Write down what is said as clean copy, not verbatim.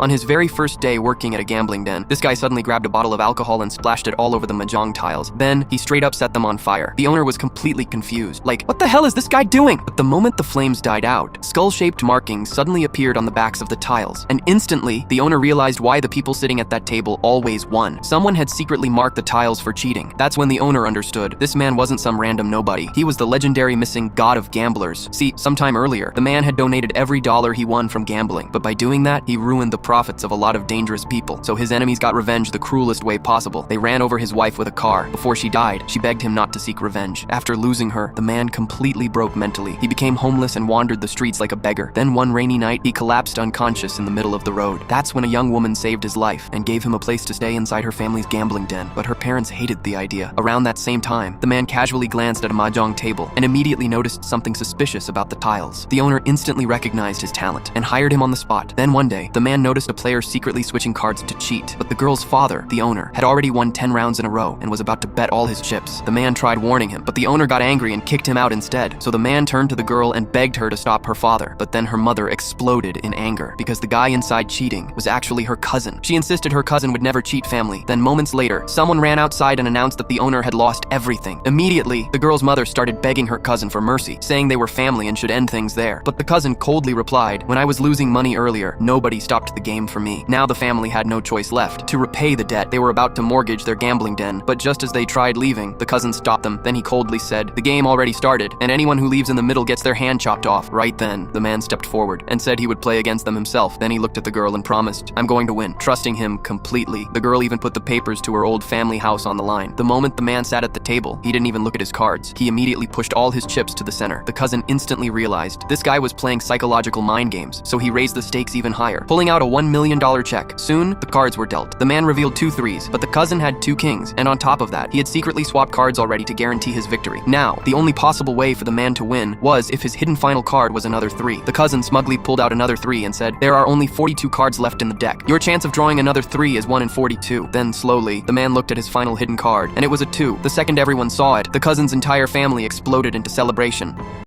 On his very first day working at a gambling den, this guy suddenly grabbed a bottle of alcohol and splashed it all over the mahjong tiles. Then, he straight up set them on fire. The owner was completely confused. Like, what the hell is this guy doing? But the moment the flames died out, skull-shaped markings suddenly appeared on the backs of the tiles. And instantly, the owner realized why the people sitting at that table always won. Someone had secretly marked the tiles for cheating. That's when the owner understood this man wasn't some random nobody. He was the legendary missing god of gamblers. See, sometime earlier, the man had donated every dollar he won from gambling. But by doing that, he ruined the profits of a lot of dangerous people. So his enemies got revenge the cruelest way possible. They ran over his wife with a car. Before she died, she begged him not to seek revenge. After losing her, the man completely broke mentally. He became homeless and wandered the streets like a beggar. Then one rainy night, he collapsed unconscious in the middle of the road. That's when a young woman saved his life and gave him a place to stay inside her family's gambling den. But her parents hated the idea. Around that same time, the man casually glanced at a mahjong table and immediately noticed something suspicious about the tiles. The owner instantly recognized his talent and hired him on the spot. Then one day, the man noticed a player secretly switching cards to cheat. But the girl's father, the owner, had already won 10 rounds in a row and was about to bet all his chips. The man tried warning him, but the owner got angry and kicked him out instead. So the man turned to the girl and begged her to stop her father. But then her mother exploded in anger because the guy inside cheating was actually her cousin. She insisted her cousin would never cheat family. Then moments later, someone ran outside and announced that the owner had lost everything. Immediately, the girl's mother started begging her cousin for mercy, saying they were family and should end things there. But the cousin coldly replied, "When I was losing money earlier, nobody stopped the game for me." Now the family had no choice left. To repay the debt, they were about to mortgage their gambling den, but just as they tried leaving, the cousin stopped them. Then he coldly said, "The game already started, and anyone who leaves in the middle gets their hand chopped off." Right then, the man stepped forward and said he would play against them himself. Then he looked at the girl and promised, "I'm going to win," trusting him completely. The girl even put the papers to her old family house on the line. The moment the man sat at the table, he didn't even look at his cards. He immediately pushed all his chips to the center. The cousin instantly realized this guy was playing psychological mind games, so he raised the stakes even higher, pulling out a $1 million check. Soon, the cards were dealt. The man revealed 2 threes, but the cousin had 2 kings, and on top of that, he had secretly swapped cards already to guarantee his victory. Now, the only possible way for the man to win was if his hidden final card was another 3. The cousin smugly pulled out another 3 and said, "There are only 42 cards left in the deck. Your chance of drawing another 3 is 1 in 42. Then slowly, the man looked at his final hidden card, and it was a 2. The second everyone saw it, the cousin's entire family exploded into celebration.